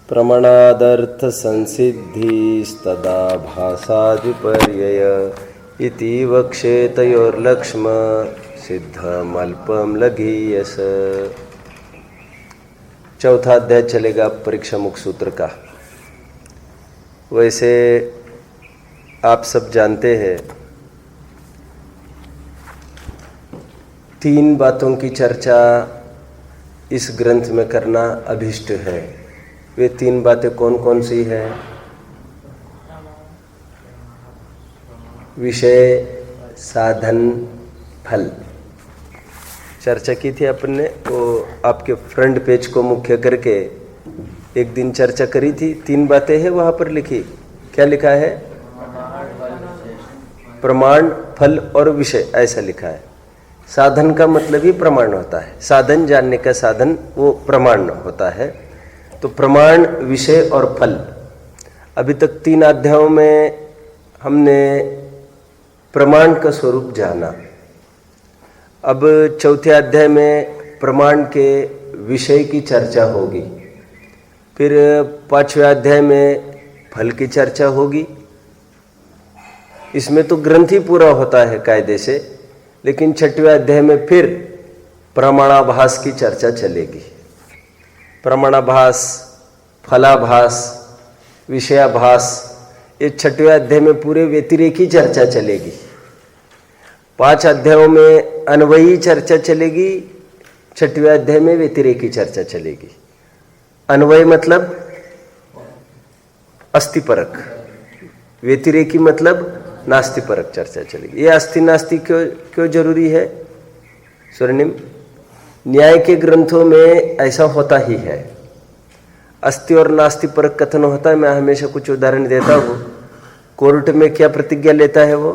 प्रमाणादर्थ संसिद्धिस्तदा भासादिपर्यय इति वक्षेतयोर्लक्ष्म सिद्धमल्पम लघीयस। चौथा अध्याय चलेगा परीक्षा मुख सूत्र का। वैसे आप सब जानते हैं, 3 बातों की चर्चा इस ग्रंथ में करना अभिष्ट है। वे 3 बातें कौन कौन सी है? विषय, साधन, फल। चर्चा की थी अपन ने, वो आपके फ्रंट पेज को मुख्य करके एक दिन चर्चा करी थी। 3 बातें हैं वहाँ पर लिखी। क्या लिखा है? प्रमाण, फल और विषय, ऐसा लिखा है। साधन का मतलब ही प्रमाण होता है। साधन, जानने का साधन, वो प्रमाण होता है। तो प्रमाण, विषय और फल। अभी तक 3 अध्यायों में हमने प्रमाण का स्वरूप जाना। अब चौथे अध्याय में प्रमाण के विषय की चर्चा होगी। फिर 5वें अध्याय में फल की चर्चा होगी। इसमें तो ग्रंथ ही पूरा होता है कायदे से, लेकिन 6वें अध्याय में फिर प्रमाणाभास की चर्चा चलेगी। प्रमाणाभास, फलाभास, विषयाभास, ये 6वें अध्याय में पूरे व्यतिरेकी चर्चा चलेगी। 5 अध्यायों में अन्वयी चर्चा चलेगी, 6वें अध्याय में व्यतिरेकी चर्चा चलेगी। अन्वय मतलब अस्थिपरक, व्यतिरेकी मतलब नास्तिपरक चर्चा चलेगी। ये अस्थि नास्ति क्यों जरूरी है? स्वर्णिम, न्याय के ग्रंथों में ऐसा होता ही है। अस्थि और नास्ति परक कथन होता है। मैं हमेशा कुछ उदाहरण देता हूँ। कोर्ट में क्या प्रतिज्ञा लेता है वो?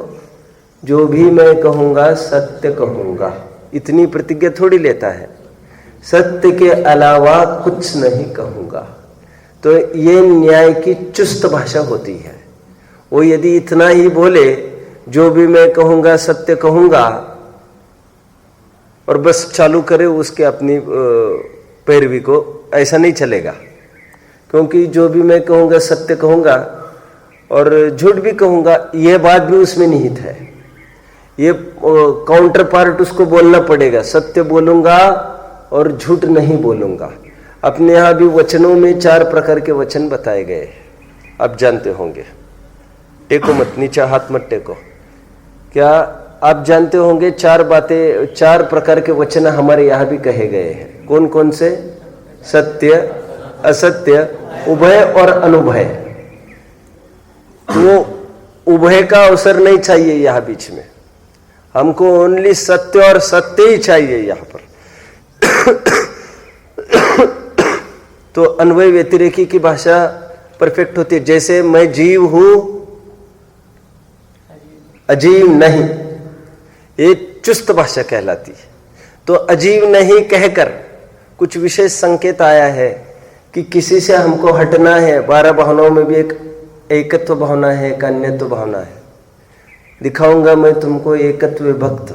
जो भी मैं कहूँगा सत्य कहूँगा, इतनी प्रतिज्ञा थोड़ी लेता है। सत्य के अलावा कुछ नहीं कहूँगा। तो ये न्याय की चुस्त भाषा होती है। वो यदि इतना ही बोले, जो भी मैं कहूँगा सत्य कहूँगा, और बस चालू करे उसके अपनी पैरवी को, ऐसा नहीं चलेगा। क्योंकि जो भी मैं कहूँगा सत्य कहूँगा और झूठ भी कहूँगा, ये बात भी उसमें निहित है। ये काउंटर पार्ट उसको बोलना पड़ेगा। सत्य बोलूँगा और झूठ नहीं बोलूँगा। अपने यहाँ भी वचनों में 4 प्रकार के वचन बताए गए, आप जानते होंगे। टेको मत, नीचा हाथ मत टेको। क्या आप जानते होंगे 4 बातें, 4 प्रकार के वचन हमारे यहाँ भी कहे गए हैं। कौन कौन से? सत्य, असत्य, उभय और अनुभय। वो उभय का अवसर नहीं चाहिए यहाँ बीच में। हमको ओनली सत्य और सत्य ही चाहिए यहाँ पर। तो अन्वय व्यतिरेकी की भाषा परफेक्ट होती है। जैसे मैं जीव हूं, अजीव नहीं, ये चुस्त भाषा कहलाती है। तो अजीव नहीं कहकर कुछ विशेष संकेत आया है कि किसी से हमको हटना है। 12 भावनाओं में भी एक एकत्व भावना है, एक अन्यत्व भावना है। दिखाऊंगा मैं तुमको एकत्व विभक्त,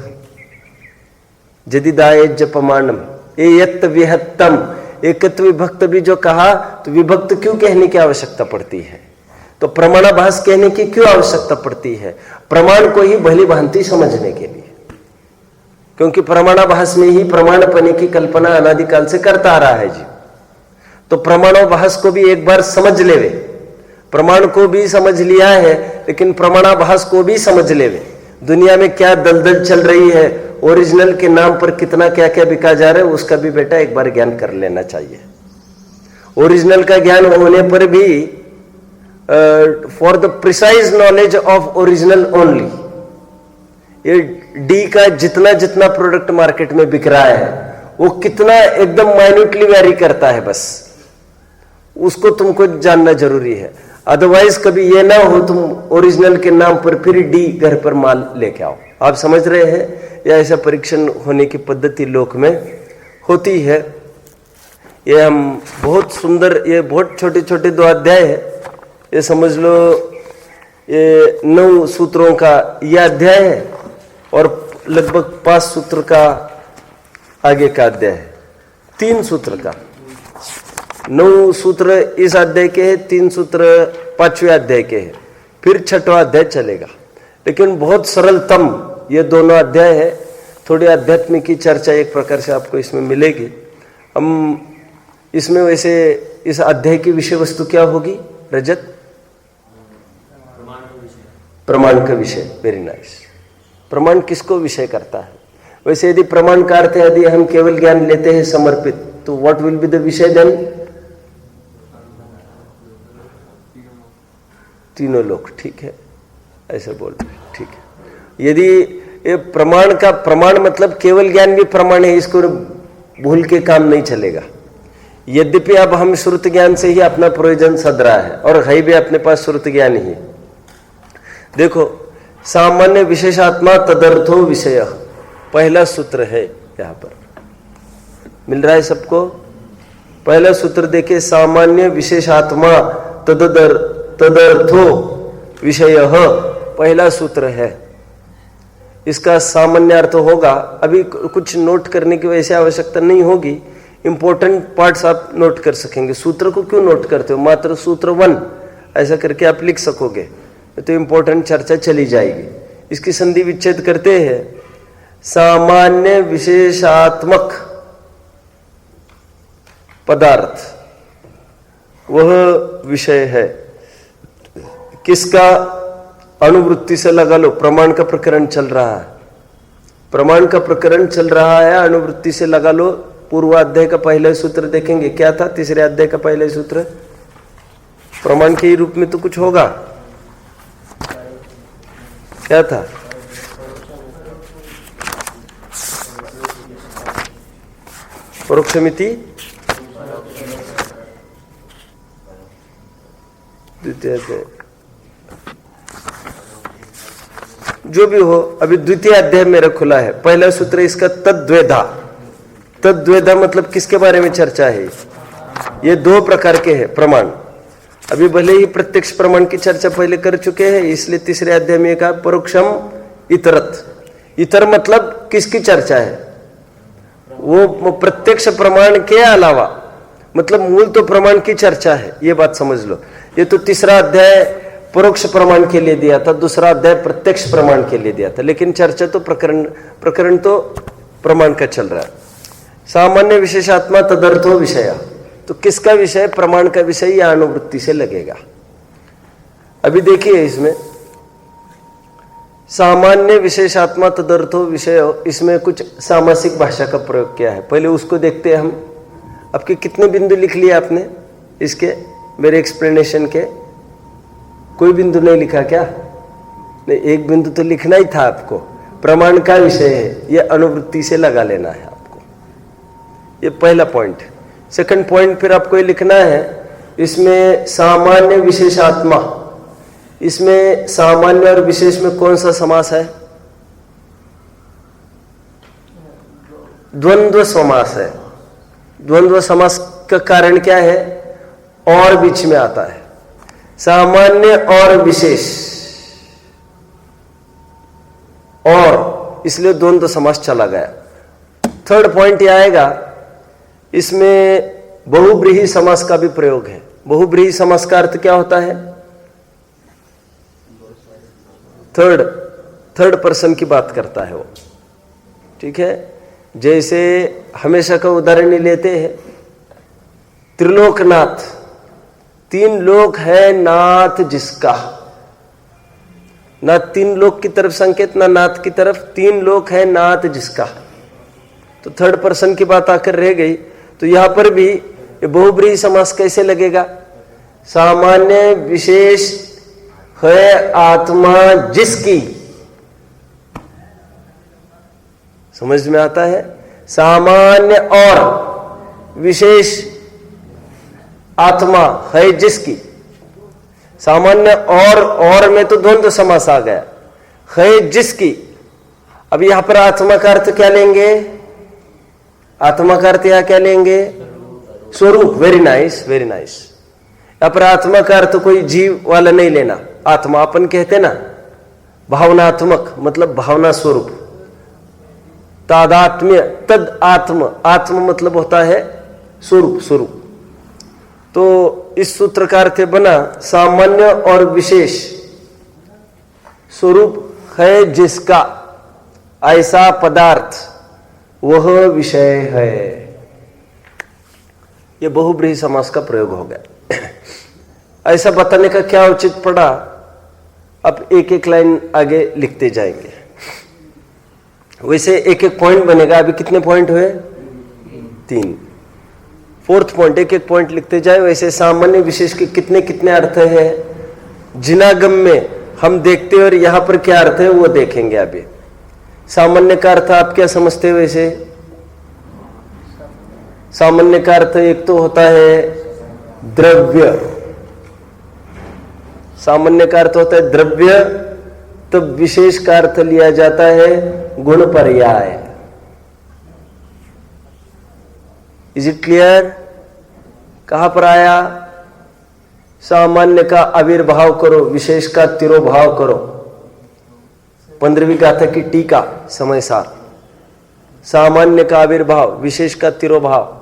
जदिदाय जपमानम ये यत्त विहत्तम। एकत्व विभक्त भी जो कहा, तो विभक्त क्यों कहने की आवश्यकता पड़ती है? तो प्रमाणाभास कहने की क्यों आवश्यकता पड़ती है? प्रमाण को ही भली भांति समझने के लिए। क्योंकि प्रमाणाभास में ही प्रमाणपने की कल्पना अनादिकाल से करता आ रहा है जी। तो प्रमाणाभास को भी एक बार समझ लेवे। प्रमाण को भी समझ लिया है, लेकिन प्रमाणाभास को भी समझ लेवे। दुनिया में क्या दलदल चल रही है, ओरिजिनल के नाम पर कितना क्या क्या बिका जा रहा है, उसका भी बेटा एक बार ज्ञान कर लेना चाहिए। ओरिजिनल का ज्ञान होने पर भी for the precise knowledge of original only, ये डी का जितना जितना प्रोडक्ट मार्केट में बिक रहा है, वो कितना एकदम माइन्यूटली वेरी करता है, बस उसको तुमको जानना जरूरी है। अदरवाइज कभी ये ना हो तुम ओरिजिनल के नाम पर फिर डी घर पर माल लेके आओ। आप समझ रहे हैं? या ऐसा परीक्षण होने की पद्धति लोक में होती है। ये हम बहुत सुंदर, ये बहुत छोटे छोटे 2 अध्याय है। ये समझ लो ये 9 सूत्रों का यह अध्याय है और लगभग 5 सूत्र का आगे का अध्याय है, 3 सूत्र का। 9 सूत्र इस अध्याय के हैं, 3 सूत्र 5वें अध्याय के हैं, फिर 6वां अध्याय चलेगा। लेकिन बहुत सरलतम ये दोनों अध्याय है। थोड़ी आध्यात्मिक की चर्चा एक प्रकार से आपको इसमें मिलेगी। हम इसमें वैसे इस अध्याय की विषय वस्तु क्या होगी रजत? प्रमाण का विषय। Very nice. प्रमाण किसको विषय करता है? वैसे यदि प्रमाण का अर्थ यदि हम केवल ज्ञान लेते हैं समर्पित, तो व्हाट विल बी द विषय देन? तीनों लोग। ठीक है, ऐसे बोल रहे, ठीक है। यदि ये प्रमाण का, प्रमाण मतलब केवल ज्ञान भी प्रमाण है, इसको भूल के काम नहीं चलेगा। यद्यपि अब हम श्रुत ज्ञान से ही अपना प्रयोजन सद रहा है और है भी अपने पास श्रुत ज्ञान ही। देखो, सामान्य विशेषात्मा तदर्थो विषय, पहला सूत्र है यहां पर। मिल रहा है सबको? पहला सूत्र देखिए, सामान्य विशेषात्मा तदर्थो विषय, पहला सूत्र है। इसका सामान्य अर्थ होगा, अभी कुछ नोट करने की वैसे आवश्यकता नहीं होगी, इंपॉर्टेंट पार्ट्स आप नोट कर सकेंगे। सूत्र को क्यों नोट करते हो? मात्र सूत्र 1 ऐसा करके आप लिख सकोगे तो इंपॉर्टेंट चर्चा चली जाएगी। इसकी संधि विच्छेद करते हैं। सामान्य विशेषात्मक पदार्थ वह विषय है। किसका? अणुवृत्ति से लगा लो, प्रमाण का प्रकरण चल रहा है। प्रमाण का प्रकरण चल रहा है, अणुवृत्ति से लगा लो। पूर्वाध्याय का पहला सूत्र देखेंगे, क्या था? तीसरे अध्याय का पहला सूत्र प्रमाण के रूप में तो कुछ होगा, क्या था? परोक्षमिति द्वितीय अध्याय, जो भी हो, अभी द्वितीय अध्याय मेरा खुला है। पहला सूत्र इसका तद्वेधा। तद्वेधा मतलब किसके बारे में चर्चा है? ये 2 प्रकार के हैं प्रमाण। अभी भले ही प्रत्यक्ष प्रमाण की चर्चा पहले कर चुके हैं, इसलिए तीसरे अध्याय में कहा परोक्षम इतरत। इतर मतलब किसकी चर्चा है? वो प्रत्यक्ष प्रमाण के अलावा, मतलब मूल तो प्रमाण की चर्चा है, ये बात समझ लो। ये तो तीसरा अध्याय परोक्ष प्रमाण के लिए दिया था, दूसरा अध्याय प्रत्यक्ष प्रमाण के लिए दिया था, लेकिन चर्चा तो प्रकरण तो प्रमाण का चल रहा है। सामान्य विशेषात्मा तदर्थो विषय, तो किसका विषय? प्रमाण का विषय या अणुवृत्ति से लगेगा। अभी देखिए इसमें सामान्य विशेषात्मा तदर्थो विषय, इसमें कुछ सामासिक भाषा का प्रयोग किया है। पहले उसको देखते हैं हम। आपके कितने बिंदु लिख लिए आपने इसके, मेरे एक्सप्लेनेशन के? कोई बिंदु नहीं लिखा क्या? नहीं, एक बिंदु तो लिखना ही था आपको। प्रमाण का विषय है, यह अणुवृत्ति से लगा लेना है आपको। ये पहला पॉइंट। सेकंड पॉइंट फिर आपको ये लिखना है, इसमें सामान्य विशेषात्मा, इसमें सामान्य और विशेष में कौन सा समास है? द्वंद्व समास है। द्वंद्व समास का कारण क्या है? और बीच में आता है। सामान्य और विशेष, और इसलिए द्वंद्व समास चला गया। थर्ड पॉइंट यह आएगा, इसमें बहुब्रीहि समास का भी प्रयोग है। बहुब्रीहि समास का अर्थ क्या होता है? थर्ड पर्सन की बात करता है वो। ठीक है, जैसे हमेशा का उदाहरण ही लेते हैं, त्रिलोकनाथ, 3 लोक है नाथ जिसका। ना 3 लोक की तरफ संकेत, ना नाथ की तरफ, 3 लोक है नाथ जिसका। तो थर्ड पर्सन की बात आकर रह गई। तो यहां पर भी बहुब्रीहि समास कैसे लगेगा? सामान्य विशेष है आत्मा जिसकी, समझ में आता है? सामान्य और विशेष आत्मा है जिसकी। सामान्य और में तो द्वंद्व समास आ गया। है जिसकी। अब यहां पर आत्मा का अर्थ क्या लेंगे? आत्मा का अर्थ यहां क्या लेंगे? स्वरूप। Very nice, very nice. यहां पर आत्मा का अर्थ कोई जीव वाला नहीं लेना। आत्मा अपन कहते ना, भावनात्मक मतलब भावना स्वरूप। तादात्म्य, तद आत्म, आत्म मतलब होता है स्वरूप। स्वरूप तो इस सूत्र का अर्थ बना सामान्य और विशेष स्वरूप है जिसका, ऐसा पदार्थ वह विषय है। यह बहुब्रीहि समास का प्रयोग हो गया। ऐसा बताने का क्या उचित पड़ा, अब एक एक लाइन आगे लिखते जाएंगे। वैसे एक एक पॉइंट बनेगा। अभी कितने पॉइंट हुए? 3। 4th पॉइंट, एक एक पॉइंट लिखते जाए। वैसे सामान्य विशेष के कितने कितने अर्थ है जिनागम में हम देखते हैं, और यहां पर क्या अर्थ है वो देखेंगे। अभी सामान्य का अर्थ आप क्या समझते हो? वैसे सामान्य का अर्थ एक तो होता है द्रव्य, सामान्य का अर्थ होता है द्रव्य, तब विशेष का अर्थ लिया जाता है गुण पर्याय। Is it clear? कहां पर आया? सामान्य का आविर्भाव करो, विशेष का तिरोभाव करो। 15वीं गाथा की टीका समय सार। सामान्य का आविर्भाव, विशेष का तिरोभाव।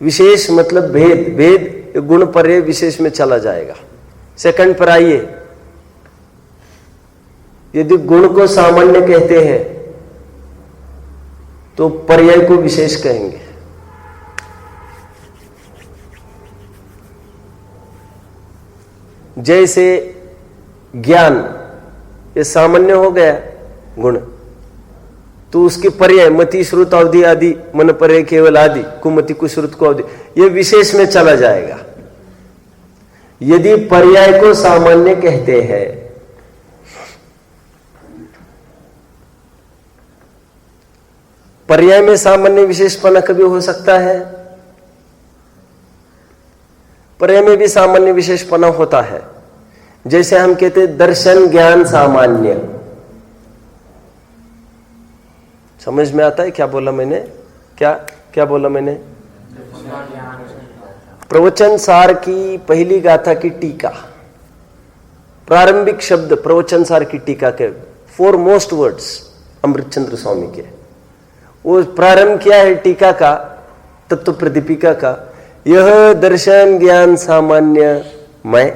विशेष मतलब भेद, भेद गुण पर्याय विशेष में चला जाएगा। सेकंड पर आइए। यदि गुण को सामान्य कहते हैं तो पर्याय को विशेष कहेंगे। जैसे ज्ञान, ये सामान्य हो गया गुण, तो उसके पर्याय मति श्रुत अवधि आदि, मन पर्याय केवल आदि, कुमति कुश्रुत को अवधि, ये विशेष में चला जाएगा। यदि पर्याय को सामान्य कहते हैं, पर्याय में सामान्य विशेषपना कभी हो सकता है? पर्याय में भी सामान्य विशेषपना होता है। जैसे हम कहते हैं दर्शन ज्ञान सामान्य। समझ में आता है क्या बोला मैंने? क्या बोला मैंने? प्रवचन सार की पहली गाथा की टीका, प्रारंभिक शब्द प्रवचन सार की टीका के 4 मोस्ट वर्ड्स अमृतचंद्र स्वामी के, वो प्रारंभ किया है टीका का, तत्व प्रदीपिका का। यह दर्शन ज्ञान सामान्य मैं,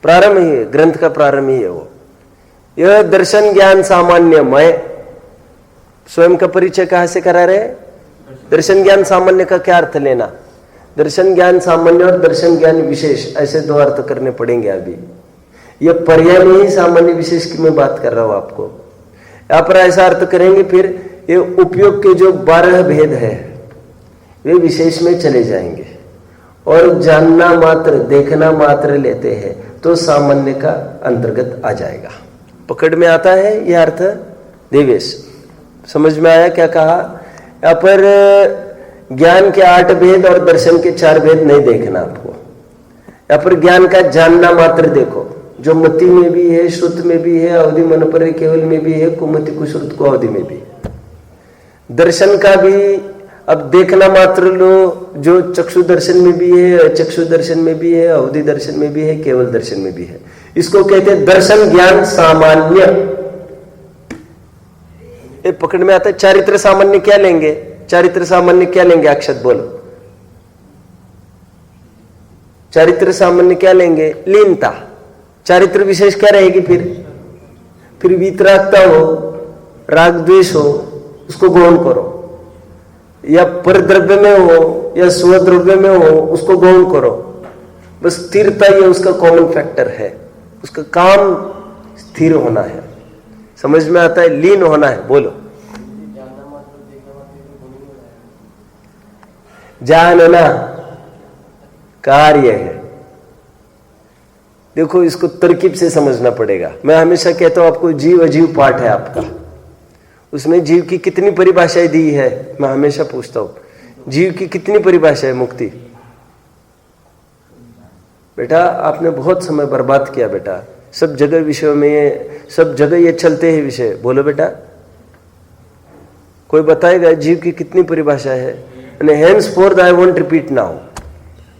प्रारंभ ही है, ग्रंथ का प्रारंभ ही है वो। यह दर्शन ज्ञान सामान्य मैं, स्वयं का परिचय कहां से करा रहे? दर्शन ज्ञान सामान्य का क्या अर्थ लेना? दर्शन ज्ञान सामान्य और दर्शन ज्ञान विशेष, ऐसे 2 अर्थ करने पड़ेंगे। अभी यह पर्याय में ही सामान्य विशेष की मैं बात कर रहा हूं आपको। यहां पर ऐसा अर्थ करेंगे, फिर ये उपयोग के जो 12 भेद है वे विशेष में चले जाएंगे, और जानना मात्र, देखना मात्र लेते हैं तो सामान्य का अंतर्गत आ जाएगा। पकड़ में आता है यह अर्थ? देवेश समझ में आया क्या कहा? यहां पर ज्ञान के 8 भेद और दर्शन के 4 भेद नहीं देखना आपको। यहां पर ज्ञान का जानना मात्र देखो, जो मति में भी है, श्रुत में भी है, अवधि मन पर केवल में भी है, कुमति कुश्रुत को अवधि में भी। दर्शन का भी अब देखना मात्र लो, जो चक्षु दर्शन में भी है, चक्षु दर्शन में भी है, अवधि दर्शन में भी है, केवल दर्शन में भी है। इसको कहते हैं दर्शन ज्ञान सामान्य। ये पकड़ में आता है। चारित्र सामान्य क्या लेंगे? चारित्र सामान्य क्या लेंगे? अक्षत बोलो। चारित्र सामान्य क्या लेंगे? लीनता। चारित्र विशेष क्या रहेगी? फिर वीतरागता हो, राग द्वेष हो, उसको गौण करो, या परद्रव्य में हो या स्वद्रव्य में हो, उसको गौण करो। बस स्थिरता ये उसका कॉमन फैक्टर है, उसका काम स्थिर होना है। समझ में आता है? लीन होना है। बोलो। जानना कार्य है। देखो, इसको तरकीब से समझना पड़ेगा। मैं हमेशा कहता हूं आपको, जीव अजीव पाठ है आपका, उसमें जीव की कितनी परिभाषाएं दी है। मैं हमेशा पूछता हूं, जीव की कितनी परिभाषा है? मुक्ति। बेटा आपने बहुत समय बर्बाद किया बेटा, सब जगह विषयों में, सब जगह ये चलते हैं विषय। बोलो बेटा, कोई बताएगा जीव की कितनी परिभाषा है? Hence fourth I won't repeat now.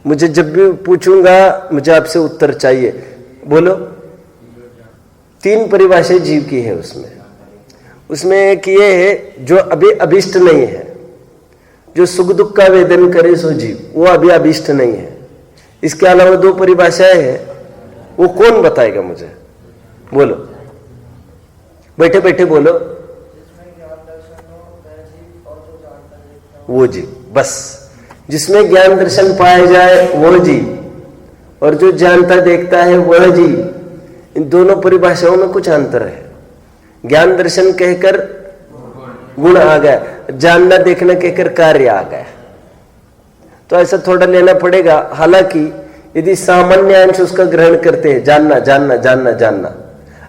मुझे जब भी पूछूंगा मुझे आपसे उत्तर चाहिए। बोलो। 3 परिभाषाएं जीव की है उसमें। उसमें एक ये है जो अभी अभिष्ट नहीं है, जो सुख दुख का वेदन करे सो जीव, वो अभी अभिष्ट नहीं है। इसके अलावा दो परिभाषाएं हैं, वो कौन बताएगा मुझे? बोलो, बैठे बैठे बोलो। वो जीव, बस जिसमें ज्ञान दर्शन पाया जाए वो जीव, और जो जानता देखता है वह जीव। इन दोनों परिभाषाओं में कुछ अंतर है। ज्ञान दर्शन कहकर गुण आ गया, जानना देखना कहकर कार्य आ गया। तो ऐसा थोड़ा लेना पड़ेगा। हालांकि यदि सामान्य अंश उसका ग्रहण करते हैं, जानना जानना जानना जानना,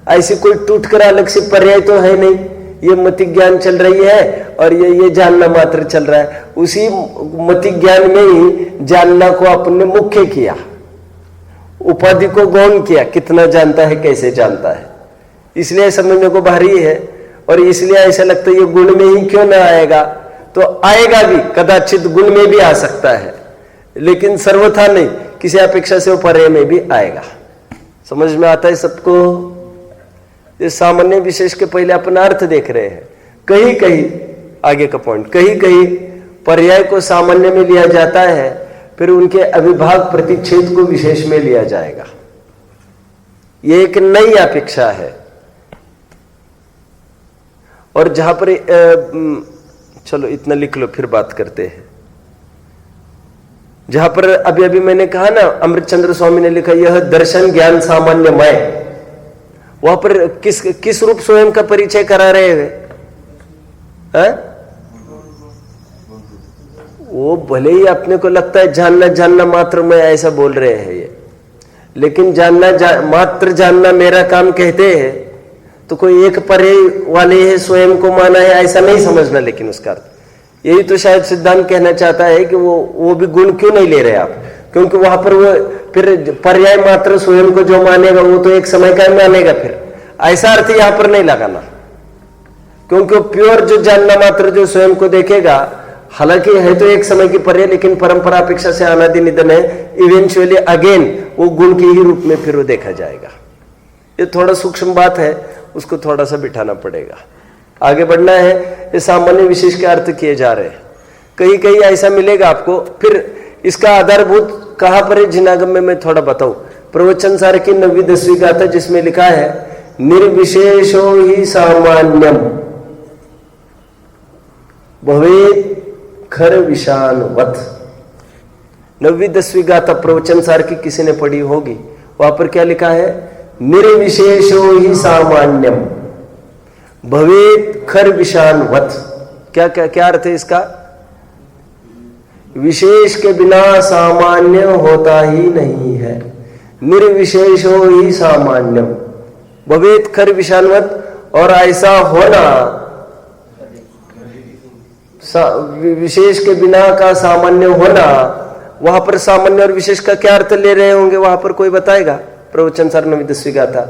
ऐसी कोई टूटकर अलग से पर्याय तो है नहीं। ये मति ज्ञान चल रही है और ये जानना मात्र चल रहा है। उसी मति ज्ञान में ही जानना को अपने मुख्य किया, उपाधि को गौण किया, कितना जानता है, कैसे जानता है। इसलिए समझने को भारी है, और इसलिए ऐसा लगता है ये गुण में ही क्यों ना आएगा। तो आएगा भी, कदाचित गुण में भी आ सकता है, लेकिन सर्वथा नहीं, किसी अपेक्षा से पर्याय में भी आएगा। समझ में आता है सबको? ये सामान्य विशेष के पहले अपन अर्थ देख रहे हैं। कहीं कहीं आगे का पॉइंट, कहीं कहीं पर्याय को सामान्य में लिया जाता है, फिर उनके अविभाग प्रतिच्छेद को विशेष में लिया जाएगा। ये एक नई अपेक्षा है। और जहां पर चलो इतना लिख लो, फिर बात करते हैं। जहां पर अभी अभी मैंने कहा ना, अमृतचंद्र स्वामी ने लिखा यह दर्शन ज्ञान सामान्यमय, वहां पर किस रूप स्वयं का परिचय करा रहे हैं? वो भले ही अपने को लगता है जानना जानना मात्र मैं ऐसा बोल रहे हैं ये, लेकिन मात्र जानना मेरा काम कहते हैं तो कोई एक पर्याय वाले है, स्वयं को माना है ऐसा नहीं समझना। लेकिन उसका अर्थ यही तो शायद सिद्धांत कहना चाहता है कि वो भी गुण क्यों नहीं ले रहे आप, क्योंकि वहां पर वो फिर पर्याय मात्र स्वयं को जो मानेगा वो तो एक समय का मानेगा। फिर ऐसा अर्थ यहां पर नहीं लगाना, क्योंकि वो प्योर जो जानना मात्र जो स्वयं को देखेगा, हालांकि है तो एक समय की पर्याय, लेकिन परंपरा अपेक्षा से अनादि निधन है। इवेंचुअली अगेन वो गुण के ही रूप में फिर वो देखा जाएगा। ये थोड़ा सूक्ष्म बात है, उसको थोड़ा सा बिठाना पड़ेगा। आगे बढ़ना है। ये सामान्य विशेष के अर्थ किए जा रहे हैं। कहीं कहीं ऐसा मिलेगा आपको। फिर इसका आधारभूत कहां पर है जिनागम में मैं थोड़ा बताऊं। प्रवचन सार की 9वीं 10वीं गाथा, जिसमें लिखा है निर्विशेषो ही सामान्यम भवेत् खर विषाणवत्। 9वीं 10वीं गाथा प्रवचन सार की किसी ने पढ़ी होगी। वहां पर क्या लिखा है? निर्विशेषो ही सामान्यम भवेत् खर विषाणवत्। क्या क्या क्या अर्थ है इसका? विशेष के बिना सामान्य होता ही नहीं है। निर्विशेषो ही सामान्यम भवेत् खर विषाणवत्। और ऐसा होना, विशेष के बिना का सामान्य होना, वहां पर सामान्य और विशेष का क्या अर्थ ले रहे होंगे? वहां पर कोई बताएगा? प्रवचन सार 9वीं 10वीं गाथा।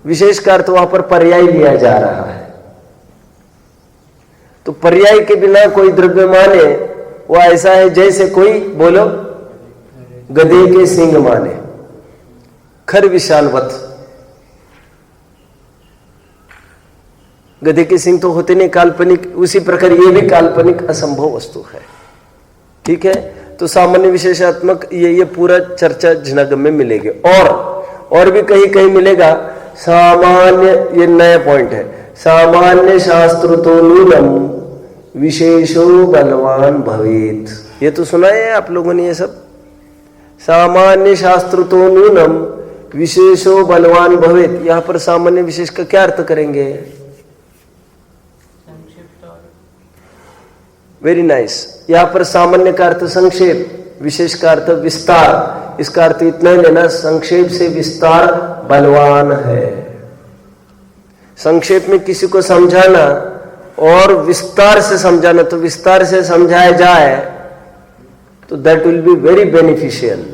विशेष का अर्थ वहां पर पर्याय लिया जा रहा है। तो पर्याय के बिना कोई द्रव्य माने वो ऐसा है जैसे कोई, बोलो, गधे के सिंग माने। खर विशालवत। गधे के सिंग तो होते नहीं, काल्पनिक। उसी प्रकार ये भी काल्पनिक असंभव वस्तु है। ठीक है। तो सामान्य विशेषात्मक ये पूरा चर्चा जिनागम में मिलेगी। और भी कहीं कहीं मिलेगा सामान्य। ये नया पॉइंट है। सामान्य शास्त्र तो नूनम विशेषो बलवान भवेत्। ये तो सुना है आप लोगों ने ये सब? सामान्य शास्त्र तो नूनम विशेषो बलवान भवेत्। यहां पर सामान्य विशेष का क्या अर्थ करेंगे? Very nice. यहां पर सामान्य का अर्थ संक्षेप, विशेष का अर्थ विस्तार। इसका अर्थ इतना ही लेना, संक्षेप से विस्तार बलवान है। संक्षेप में किसी को समझाना और विस्तार से समझाना, तो विस्तार से समझाया जाए तो that will be very beneficial.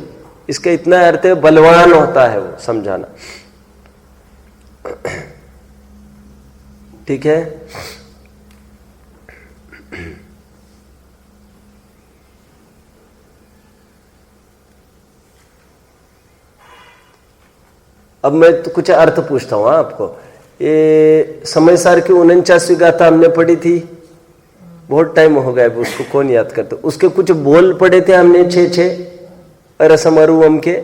इसका इतना अर्थ है बलवान होता है वो समझाना। ठीक है। अब मैं तो कुछ अर्थ पूछता हूं आपको। ये समय सार की 49वीं गाथा हमने पढ़ी थी, बहुत टाइम हो गया, उसको कौन याद करता। उसके कुछ बोल पढ़े थे हमने 6 रसमरूम के,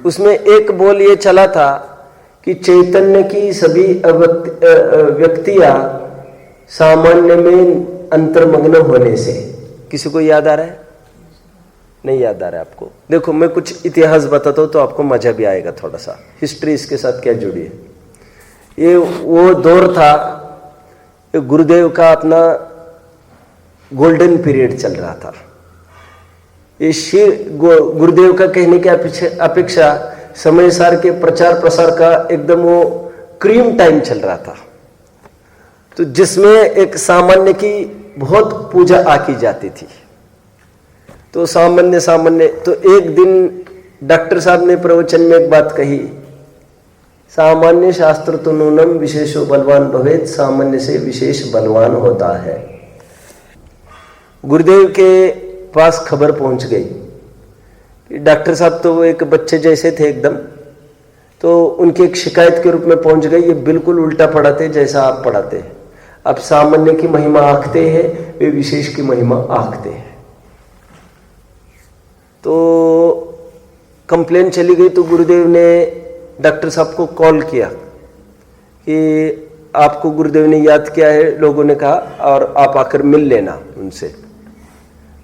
उसमें एक बोल ये चला था कि चैतन्य की सभी व्यक्तियां सामान्य में अंतर्मग्न होने से। किसी को याद आ रहा है? नहीं याद आ रहा है आपको? देखो मैं कुछ इतिहास बताता हूँ तो आपको मजा भी आएगा, थोड़ा सा हिस्ट्री इसके साथ क्या जुड़ी है। ये वो दौर था, गुरुदेव का अपना गोल्डन पीरियड चल रहा था। ये गुरुदेव का कहने की अपेक्षा समय सार के प्रचार प्रसार का एकदम वो क्रीम टाइम चल रहा था, तो जिसमें एक सामान्य की बहुत पूजा आकी जाती थी। तो सामान्य तो एक दिन डॉक्टर साहब ने प्रवचन में एक बात कही, सामान्य शास्त्र तो नूनम विशेषो बलवान भवेत, सामान्य से विशेष बलवान होता है। गुरुदेव के पास खबर पहुंच गई। डॉक्टर साहब तो वो एक बच्चे जैसे थे एकदम, तो उनकी एक शिकायत के रूप में पहुंच गई, ये बिल्कुल उल्टा पढ़ाते जैसा आप पढ़ाते हैं। आप सामान्य की महिमा आंकते हैं, वे विशेष की महिमा आंकते हैं। तो कंप्लेन चली गई, तो गुरुदेव ने डॉक्टर साहब को कॉल किया कि आपको गुरुदेव ने याद किया है, लोगों ने कहा, और आप आकर मिल लेना उनसे।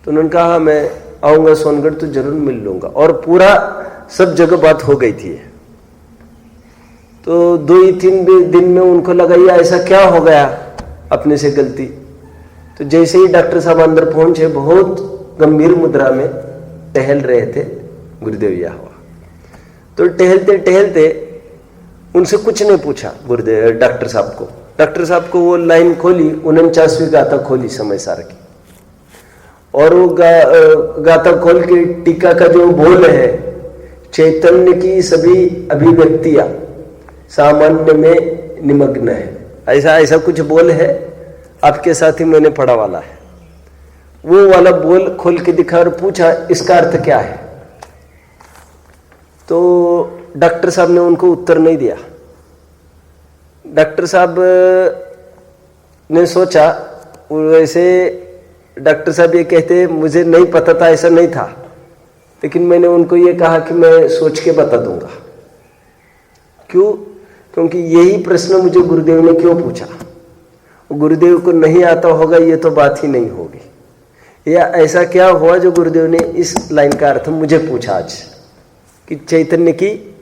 तो उन्होंने कहा हाँ, मैं आऊँगा सोनगढ़ तो जरूर मिल लूँगा। और पूरा सब जगह बात हो गई थी। तो 2-3 दिन में उनको लगा ये ऐसा क्या हो गया अपने से गलती। तो जैसे ही डॉक्टर साहब अंदर पहुंचे, बहुत गंभीर मुद्रा में टहल रहे थे गुरुदेव यह हुआ। तो टहलते टहलते उनसे कुछ नहीं पूछा गुरुदेव डॉक्टर साहब को। डॉक्टर साहब को वो लाइन खोली, 49वीं गाथा खोली समय सार की, और वो गाथा खोल के टीका का जो बोल है, चैतन्य की सभी अभिव्यक्तियां सामान्य में निमग्न है, ऐसा कुछ बोल है। आपके साथ ही मैंने पढ़ा वाला है, वो वाला बोल खोल के दिखा और पूछा इसका अर्थ क्या है। तो डॉक्टर साहब ने उनको उत्तर नहीं दिया। डॉक्टर साहब ने सोचा, वैसे डॉक्टर साहब ये कहते मुझे नहीं पता था, ऐसा नहीं था, लेकिन मैंने उनको ये कहा कि मैं सोच के बता दूंगा। क्यों? क्योंकि यही प्रश्न मुझे गुरुदेव ने क्यों पूछा। गुरुदेव को नहीं आता होगा ये तो बात ही नहीं होगी। या ऐसा क्या हुआ जो गुरुदेव ने इस लाइन का अर्थ मुझे पूछा आज, कि चैतन्य की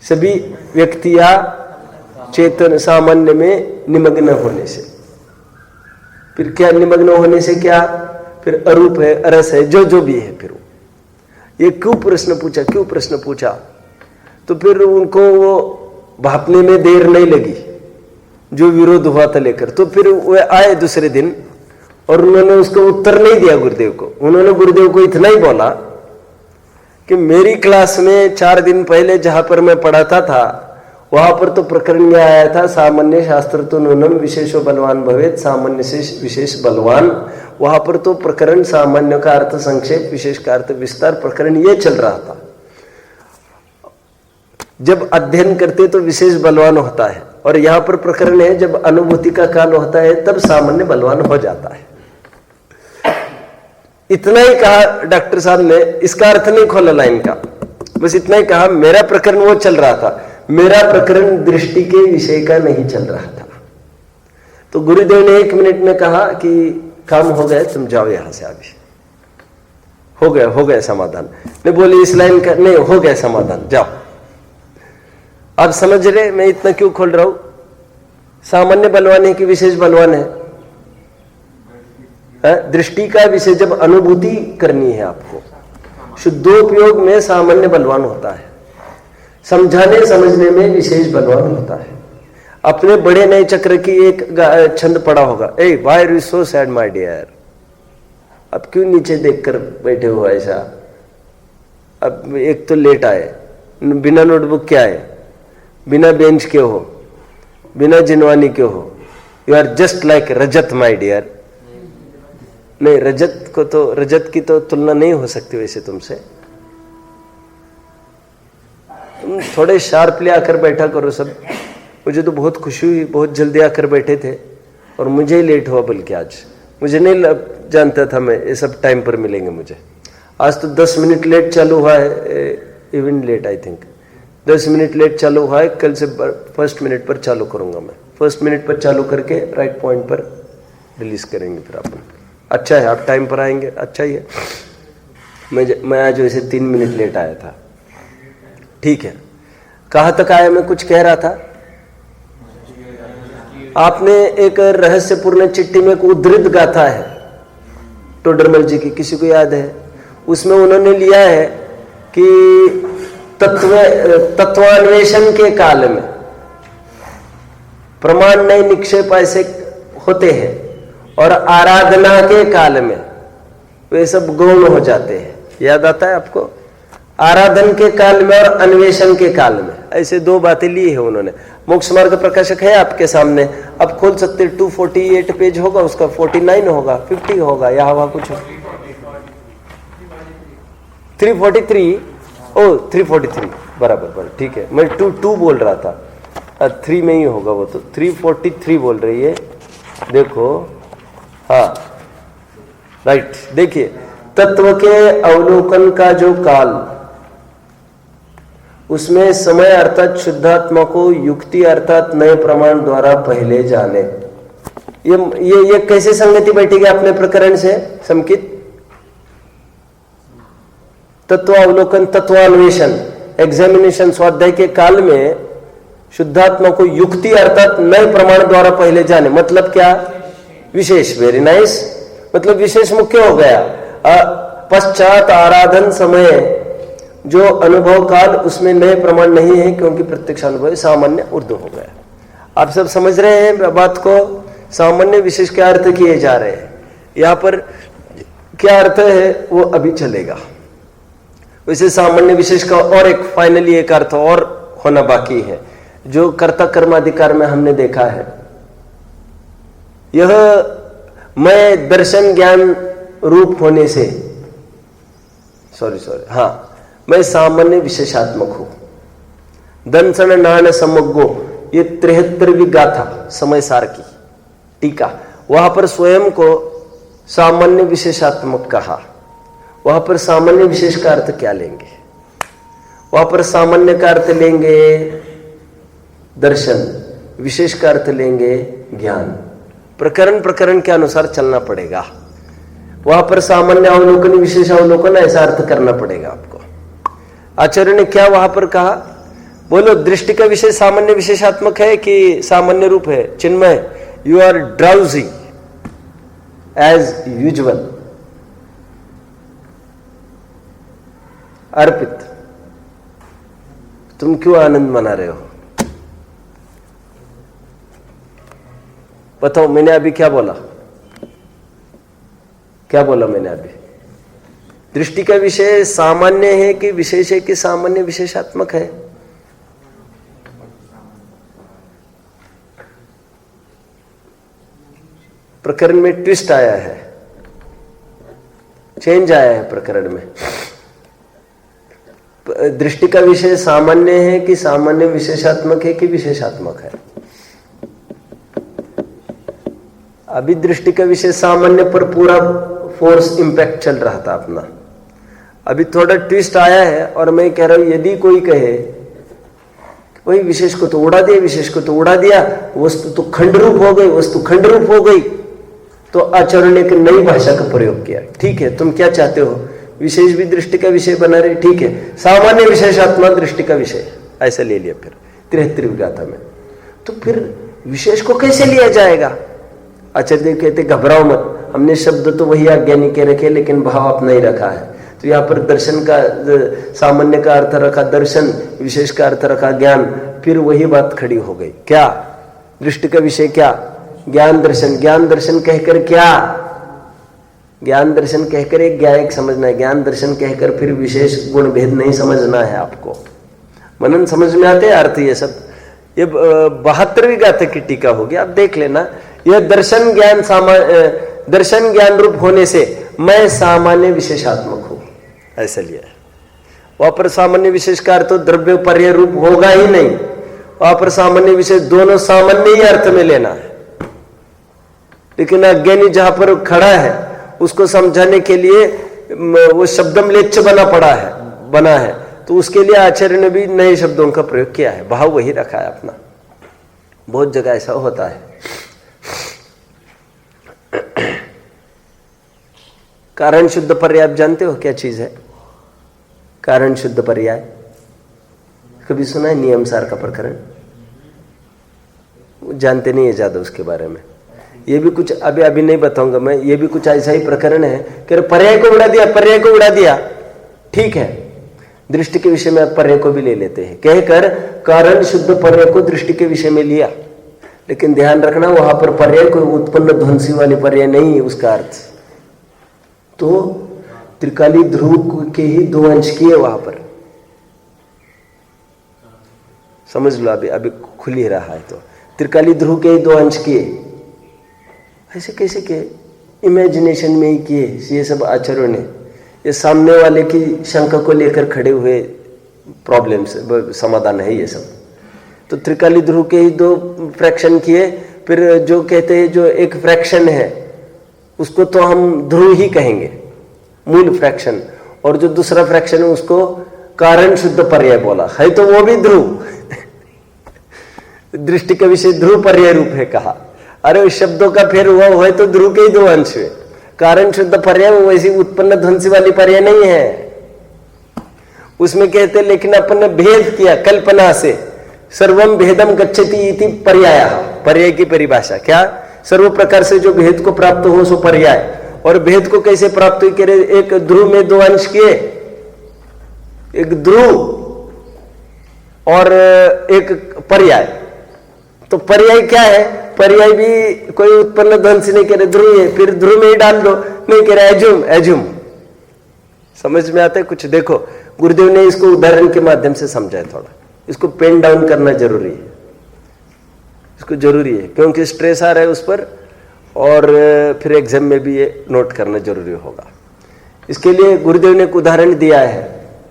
सभी व्यक्तियां चेतन सामान्य में निमग्न होने से। फिर क्या निमग्न होने से क्या? फिर अरूप है, अरस है, जो भी है। फिर ये क्यों प्रश्न पूछा? तो फिर उनको वो भापने में देर नहीं लगी जो विरोध हुआ था लेकर। तो फिर वे आए दूसरे दिन और उन्होंने उसको उत्तर नहीं दिया गुरुदेव को। उन्होंने गुरुदेव को इतना ही बोला कि मेरी क्लास में 4 दिन पहले जहां पर मैं पढ़ाता था वहां पर तो प्रकरण में आया था, सामान्य शास्त्र तो नूनम विशेषो बलवान भवेत, सामान्य से विशेष बलवान। वहां पर तो प्रकरण सामान्य का अर्थ संक्षेप, विशेष का अर्थ विस्तार, प्रकरण ये चल रहा था। जब अध्ययन करते तो विशेष बलवान होता है, और यहां पर प्रकरण है जब अनुभूति का काल होता है तब सामान्य बलवान हो जाता है। इतना ही कहा डॉक्टर साहब ने, इसका अर्थ नहीं खोला लाइन का, बस इतना ही कहा। मेरा प्रकरण वो चल रहा था, मेरा प्रकरण दृष्टि के विषय का नहीं चल रहा था। तो गुरुदेव ने 1 मिनट में कहा कि काम हो गया, तुम जाओ यहां से। अभी हो गया समाधान। नहीं बोले इस लाइन का नहीं, हो गया समाधान, जाओ। आप समझ रहे मैं इतना क्यों खोल रहा हूं? सामान्य बलवान है कि विशेष बलवान है? दृष्टि का विषय जब अनुभूति करनी है आपको, शुद्धोपयोग में सामान्य बलवान होता है, समझाने समझने में विशेष बलवान होता है। अपने बड़े नए चक्र की एक छंद पड़ा होगा, ए why are you so sad my dear, अब क्यों नीचे देखकर बैठे हो ऐसा? अब एक तो लेट आए, बिना नोटबुक के आए, बिना बेंच के हो, बिना जिनवानी के हो, you are just like Rajat my dear. नहीं, रजत की तो तुलना नहीं हो सकती वैसे तुमसे। तुम थोड़े शार्पली आकर बैठा करो सब। मुझे तो बहुत खुशी हुई, बहुत जल्दी आकर बैठे थे और मुझे ही लेट हुआ बल्कि आज। मुझे नहीं जानता था मैं ये सब टाइम पर मिलेंगे मुझे। आज तो 10 मिनट लेट चालू हुआ है, even late I think 10 minute late चालू हुआ है। कल से फर्स्ट मिनट पर चालू करूंगा मैं, फर्स्ट मिनट पर चालू करके राइट पॉइंट पर रिलीज करेंगे फिर अपन। अच्छा है आप टाइम पर आएंगे, अच्छा ही है। मैं आज वैसे 3 मिनट लेट आया था, ठीक है। कहाँ तक आया मैं, कुछ कह रहा था। आपने एक रहस्यपूर्ण चिट्ठी में एक उद्धृत गाथा है टोडरमल जी की, किसी को याद है? उसमें उन्होंने लिया है कि तत्वान्वेषण के काल में प्रमाण नए निक्षेप ऐसे होते हैं और आराधना के काल में वे सब गौण हो जाते हैं। याद आता है आपको? आराधन के काल में और अन्वेषण के काल में, ऐसे 2 बातें ली है उन्होंने। मोक्ष मार्ग प्रकाशक है आपके सामने, अब खोल सकते। 248 पेज होगा उसका, 49 होगा, 50 होगा, या हवा कुछ 343। ओ 343 बराबर, ठीक है। मैं 2 बोल रहा था, 3 में ही होगा वो, तो 343 बोल रही है, देखो। हाँ राइट, देखिए तत्व के अवलोकन का जो काल, उसमें समय अर्थात शुद्धात्मा को युक्ति अर्थात नए प्रमाण द्वारा पहले जाने। ये कैसे संगति बैठेगी अपने प्रकरण से समकित? तत्वावलोकन, तत्वान्वेषण, एग्जामिनेशन, स्वाध्याय के काल में शुद्धात्मा को युक्ति अर्थात नए प्रमाण द्वारा पहले जाने, मतलब क्या? विशेष। वेरी नाइस, मतलब विशेष मुख्य हो गया। पश्चात आराधन समय जो अनुभव काल, उसमें नए प्रमाण नहीं है क्योंकि प्रत्यक्ष अनुभव सामान्य उर्दू हो गया। आप सब समझ रहे हैं बात को? सामान्य विशेष क्या अर्थ किए जा रहे हैं यहाँ पर, क्या अर्थ है वो अभी चलेगा। वैसे सामान्य विशेष का और एक फाइनली एक अर्थ और होना बाकी है, जो कर्ता कर्माधिकार में हमने देखा है। यह मैं दर्शन ज्ञान रूप होने से, हाँ, मैं सामान्य विशेषात्मक हूं। दंसन नान समग्गो, ये 73वीं गाथा समय सार की टीका, वहां पर स्वयं को सामान्य विशेषात्मक कहा। वहां पर सामान्य विशेष का अर्थ क्या लेंगे? वहां पर सामान्य का अर्थ लेंगे दर्शन, विशेष का अर्थ लेंगे ज्ञान। प्रकरण प्रकरण के अनुसार चलना पड़ेगा। वहां पर सामान्य अवलोकन, विशेष अवलोकन, ऐसा अर्थ करना पड़ेगा आपको। आचार्य ने क्या वहां पर कहा? बोलो, दृष्टि का विषय सामान्य विशेषात्मक है कि सामान्य रूप है? Chinmay, you are drowsy as usual. Arpit, तुम क्यों आनंद मना रहे हो? बताओ, मैंने अभी क्या बोला? क्या बोला मैंने अभी? दृष्टि का विषय सामान्य है कि विशेष है कि सामान्य विशेषात्मक है? प्रकरण में ट्विस्ट आया है, चेंज आया है प्रकरण में। दृष्टि का विषय सामान्य है कि सामान्य विशेषात्मक है कि विशेषात्मक है? अभी दृष्टि का विषय सामान्य पर पूरा फोर्स इंपैक्ट चल रहा था अपना। अभी थोड़ा ट्विस्ट आया है और मैं कह रहा हूं, यदि कोई कहे वही विशेष को तो उड़ा दिया, विशेष को तो उड़ा दिया, वस्तु तो खंडरूप हो गई, वस्तु खंडरूप हो गई, तो आचार्य ने एक नई भाषा का प्रयोग किया। ठीक है, तुम क्या चाहते हो? विशेष भी दृष्टि का विषय बना रहे, ठीक है, सामान्य विशेषात्मक दृष्टि का विषय, ऐसा ले लिया फिर 73वीं गाथा में। तो फिर विशेष को कैसे लिया जाएगा? आचार्य कहते घबराओ मत, हमने शब्द तो वही अज्ञानी के रखे लेकिन भाव अपना ही रखा है। तो यहाँ पर दर्शन का सामान्य का अर्थ रखा दर्शन, विशेष का अर्थ रखा ज्ञान, फिर वही बात खड़ी हो गई। क्या दृष्टि का विषय? क्या ज्ञान दर्शन? ज्ञान दर्शन कहकर क्या? ज्ञान दर्शन कहकर एक ज्ञायक समझना है, ज्ञान दर्शन कहकर फिर विशेष गुण भेद नहीं समझना है आपको। मनन समझ में आते हैं अर्थ ये सब। ये 72वीं गाथा की टीका होगी, आप देख लेना। यह दर्शन ज्ञान दर्शन ज्ञान रूप होने से मैं सामान्य विशेषात्मक हूं, ऐसा लिया है। वहां पर सामान्य विशेष का अर्थ द्रव्य पर्याय रूप होगा ही नहीं, वहां पर सामान्य विशेष दोनों सामान्य ही अर्थ में लेना है। लेकिन अज्ञानी जहां पर खड़ा है उसको समझाने के लिए वो शब्दमलेच्छ बना है, तो उसके लिए आचार्य ने भी नए शब्दों का प्रयोग किया है, भाव वही रखा है अपना। बहुत जगह ऐसा होता है। कारण शुद्ध पर्याय आप जानते हो क्या चीज है? कारण शुद्ध पर्याय कभी सुना है? नियम सार का प्रकरण जानते नहीं है ज्यादा उसके बारे में। ये भी कुछ अभी नहीं बताऊंगा मैं, ये भी कुछ ऐसा ही प्रकरण है कि पर्याय को उड़ा दिया, ठीक है, दृष्टि के विषय में पर्याय को भी ले लेते हैं, कहकर कारण शुद्ध पर्याय को दृष्टि के विषय में लिया। लेकिन ध्यान रखना वहां पर पर्याय कोई उत्पन्न ध्वंसी वाले पर्याय नहीं है उसका अर्थ। तो त्रिकाली ध्रुव के ही दो अंश किए वहां पर, समझ लो। अभी खुल ही रहा है। तो त्रिकाली ध्रुव के ही दो अंश किए, ऐसे कैसे किए? इमेजिनेशन में ही किए ये सब आचार्यों ने। ये सामने वाले की शंका को लेकर खड़े हुए प्रॉब्लम से समाधान है ये सब। तो त्रिकाली ध्रुव के ही दो फ्रैक्शन किए, फिर जो कहते हैं जो एक फ्रैक्शन है उसको तो हम ध्रुव ही कहेंगे, मूल फ्रैक्शन, और जो दूसरा फ्रैक्शन है उसको कारण शुद्ध पर्याय बोला है, तो वो भी ध्रुव दृष्टि के विषय ध्रुव पर्याय रूप है कहा। अरे उस शब्दों का फिर हुआ है तो ध्रुव के ही दो अंश हुए। कारण शुद्ध पर्याय वो वैसी उत्पन्न ध्वंसी वाली पर्याय नहीं है उसमें, कहते लेकिन अपन ने भेद किया कल्पना से। सर्वम भेदम गच्छति इति पर्याय, पर्याय की परिभाषा क्या? सर्व प्रकार से जो भेद को प्राप्त हो सो पर्याय। और भेद को कैसे प्राप्त हुई? कह रहे एक ध्रुव में दो अंश किए, एक ध्रुव और एक पर्याय। तो पर्याय क्या है? पर्याय भी कोई उत्पन्न ध्वंसी नहीं कह रहे, ध्रुव है, फिर ध्रुव में ही डाल दो, नहीं कह रहे एजुम। समझ में आता है कुछ? देखो गुरुदेव ने इसको उदाहरण के माध्यम से समझाया थोड़ा। इसको पेन डाउन करना जरूरी है, इसको जरूरी है क्योंकि स्ट्रेस आ रहा है उस पर, और फिर एग्जाम में भी ये नोट करना जरूरी होगा। इसके लिए गुरुदेव ने एक उदाहरण दिया है,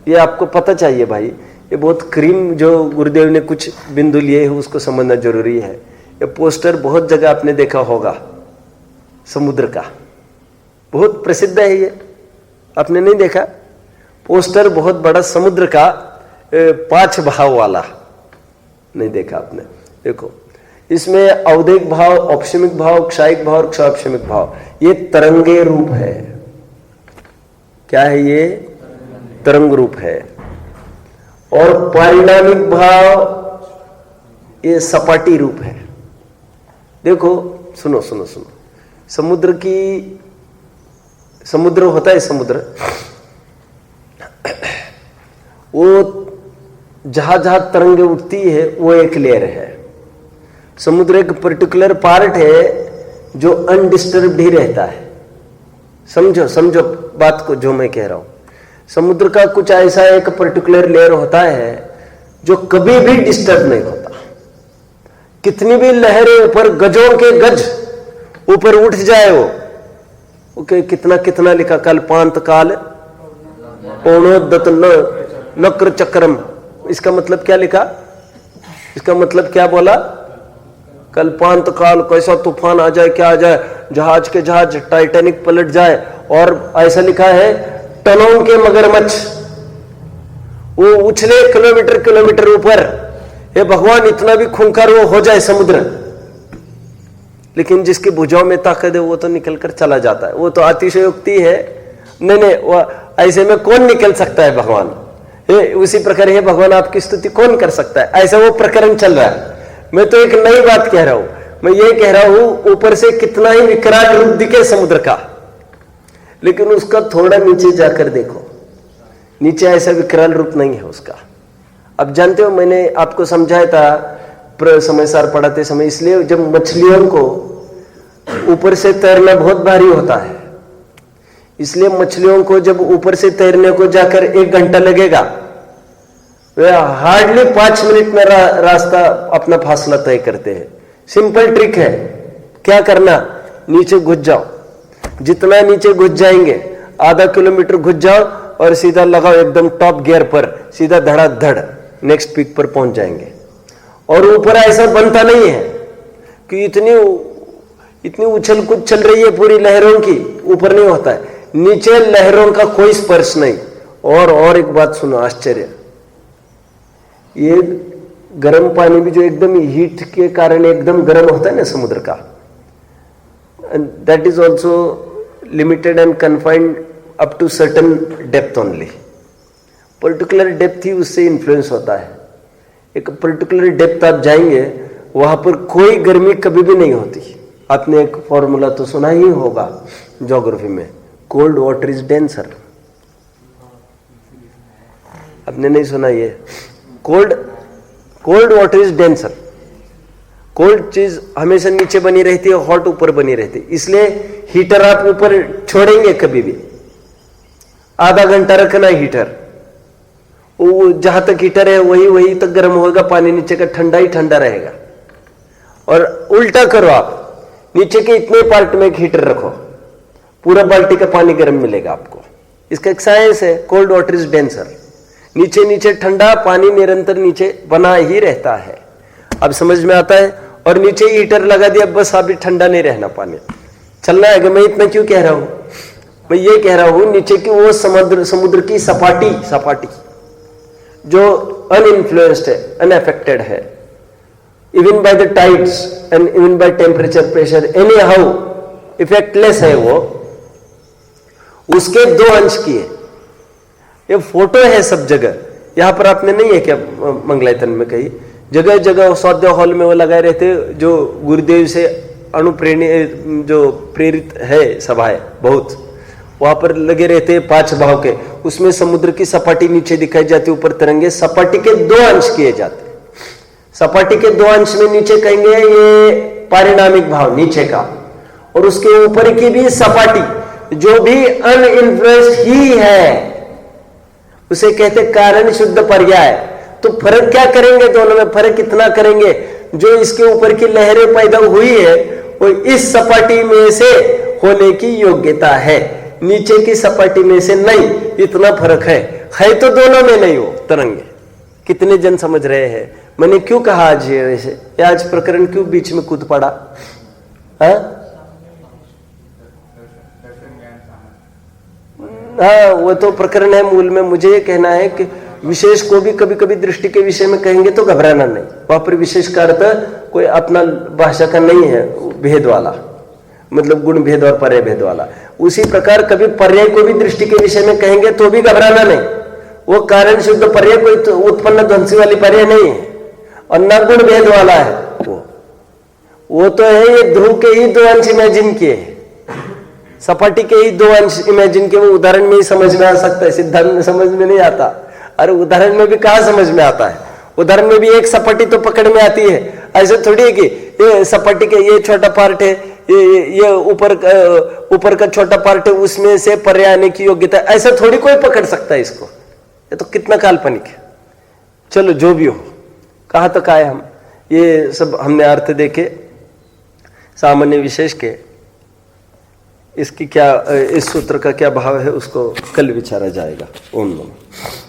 ये आपको पता चाहिए भाई। ये बहुत क्रीम जो गुरुदेव ने कुछ बिंदु लिए हैं उसको समझना जरूरी है। ये पोस्टर बहुत जगह आपने देखा होगा, समुद्र का बहुत प्रसिद्ध है। ये आपने नहीं देखा? पोस्टर बहुत बड़ा समुद्र का 5 भाव वाला, नहीं देखा आपने? देखो इसमें औदिक भाव, औपशमिक भाव, क्षायिक भाव और क्षापशमिक भाव, ये तरंगे रूप है। क्या है ये? तरंग रूप है। और परिणामिक भाव ये सपाटी रूप है। देखो सुनो, समुद्र होता है, समुद्र वो जहां जहां तरंगे उठती है वो एक लेयर है। समुद्र एक पर्टिकुलर पार्ट है जो अनडिस्टर्ब्ड ही रहता है। समझो बात को जो मैं कह रहा हूं। समुद्र का कुछ ऐसा एक पर्टिकुलर लेयर होता है जो कभी भी डिस्टर्ब नहीं होता। कितनी भी लहरें ऊपर गजों के गज ऊपर उठ जाए वो ओके, कितना लिखा कल पांत काल पौनोदत नक्र चक्रम। इसका मतलब क्या लिखा? इसका मतलब क्या बोला? कल्पांत काल, कैसा तूफान आ जाए, क्या आ जाए, जहाज के जहाज टाइटैनिक पलट जाए। और ऐसा लिखा है टनों के मगरमच्छ वो उछले किलोमीटर ऊपर। हे भगवान, इतना भी खूंखार वो हो जाए समुद्र, लेकिन जिसकी भुजाओं में ताकत है वो तो निकल कर चला जाता है। वो तो अतिशयोक्ति है। नहीं, वो ऐसे में कौन निकल सकता है भगवान? उसी प्रकार है भगवान, आपकी स्तुति कौन कर सकता है? ऐसा वो प्रकरण चल रहा है। मैं तो एक नई बात कह रहा हूं। मैं ये कह रहा हूं ऊपर से कितना ही विकराल रूप दिखे समुद्र का, लेकिन उसका थोड़ा नीचे जाकर देखो, नीचे ऐसा विकराल रूप नहीं है उसका। अब जानते हो, मैंने आपको समझाया था समय सार पढ़ाते समय, इसलिए जब मछलियों को ऊपर से तैरना बहुत भारी होता है, इसलिए मछलियों को जब ऊपर से तैरने को जाकर 1 घंटा लगेगा, वे हार्डली 5 मिनट में रास्ता अपना फासला तय करते हैं। सिंपल ट्रिक है, क्या करना? नीचे घुस जाओ, जितना नीचे घुस जाएंगे आधा किलोमीटर घुस जाओ और सीधा लगाओ एकदम टॉप गियर पर, सीधा धड़ाधड़ नेक्स्ट पीक पर पहुंच जाएंगे। और ऊपर ऐसा बनता नहीं है कि इतनी उछल कूद चल रही है पूरी लहरों की, ऊपर नहीं होता है, नीचे लहरों का कोई स्पर्श नहीं। और एक बात सुनो, आश्चर्य, ये गर्म पानी भी जो एकदम हीट के कारण एकदम गर्म होता है ना समुद्र का, that is also limited and confined up to certain depth only. Particular depth ही उससे इन्फ्लुएंस होता है। एक पर्टिकुलर डेप्थ आप जाएंगे, वहां पर कोई गर्मी कभी भी नहीं होती। आपने एक फॉर्मूला तो सुना ही होगा ज्योग्राफी में, कोल्ड वाटर इज डेंसर। आपने नहीं सुना ये? Cold water is denser. Cold चीज हमेशा नीचे बनी रहती है, हॉट ऊपर बनी रहती है। इसलिए हीटर आप ऊपर छोड़ेंगे कभी भी, आधा घंटा रखना हीटर, वो जहां तक हीटर है वही तक गर्म होगा, पानी नीचे का ठंडा ही ठंडा रहेगा। और उल्टा करो, आप नीचे के इतने पार्ट में एक हीटर रखो, पूरा बाल्टी का पानी गर्म मिलेगा आपको। इसका एक साइंस है, कोल्ड वाटर इज डेंसर। नीचे ठंडा पानी निरंतर नीचे बना ही रहता है। अब समझ में आता है? और नीचे हीटर लगा दिया, बस अभी ठंडा नहीं रहना, पानी चलना है। मैं इतना क्यों कह रहा हूं? मैं ये कह रहा हूं, नीचे की वो समुद्र की सपाटी जो अनइन्फ्लुएंस्ड है, अनअफेक्टेड है, even by the tides and even by temperature, pressure, anyhow effectless है वो, उसके दो अंश किए। ये फोटो है सब जगह, यहां पर आपने नहीं है क्या मंगलायतन में कहीं जगह जगह स्वाध्याय हॉल में वो लगाए रहते, जो गुरुदेव से अनुप्रेरणित जो प्रेरित है सभाएं बहुत, वहां पर लगे रहते हैं 5 भाव के। उसमें समुद्र की सपाटी नीचे दिखाई जाती, ऊपर तरंगे। सपाटी के 2 अंश किए जाते। सपाटी के 2 अंश में नीचे कहेंगे ये पारिणामिक भाव नीचे का, और उसके ऊपर की भी सपाटी जो भी अनइन्फ्लुएंस्ड ही है, उसे कहते कारण शुद्ध पर्याय। तो फर्क क्या करेंगे दोनों में? फर्क इतना करेंगे, जो इसके ऊपर की लहरें पैदा हुई है वो इस सपाटी में से होने की योग्यता है, नीचे की सपाटी में से नहीं। इतना फर्क है तो दोनों में नहीं हो तरंगे। कितने जन समझ रहे हैं? मैंने क्यों कहा आज ये वैसे, आज प्रकरण क्यों बीच में कूद पड़ा? हाँ, वो तो प्रकरण है मूल में। मुझे ये कहना है कि विशेष को भी कभी कभी दृष्टि के विषय में कहेंगे तो घबराना नहीं। वहां पर विशेष का अर्थ कोई अपना भाषा का नहीं है, भेद वाला, मतलब गुण भेद और पर्याय भेद वाला। उसी प्रकार कभी पर्याय को भी दृष्टि के विषय में कहेंगे तो भी घबराना नहीं। वो कारण शुद्ध पर्याय कोई तो उत्पन्न ध्वंसी वाली पर्याय नहीं है, और न गुण भेद वाला है। वो तो है ये ध्रुव के ही 2 अंश इमेजिन किए, सपाटी के ही 2 अंश इमेजिन के। वो उदाहरण में ही समझ में आ सकता है, सिद्धांत में समझ में नहीं आता। अरे उदाहरण में भी कहां समझ में आता है? उदाहरण में भी एक सपाटी तो पकड़ में आती है। ऐसे थोड़ी है कि ये सपाटी के ये छोटा पार्ट है, ये ऊपर का छोटा पार्ट है, उसमें से पर्याय आने की योग्यता, ऐसा थोड़ी कोई पकड़ सकता है इसको। ये तो कितना काल्पनिक है। चलो जो भी हो, कहां तक आए हम? ये सब हमने अर्थ देखे सामान्य विशेष के। इसकी क्या, इस सूत्र का क्या भाव है उसको कल विचारा जाएगा। ओम नमः।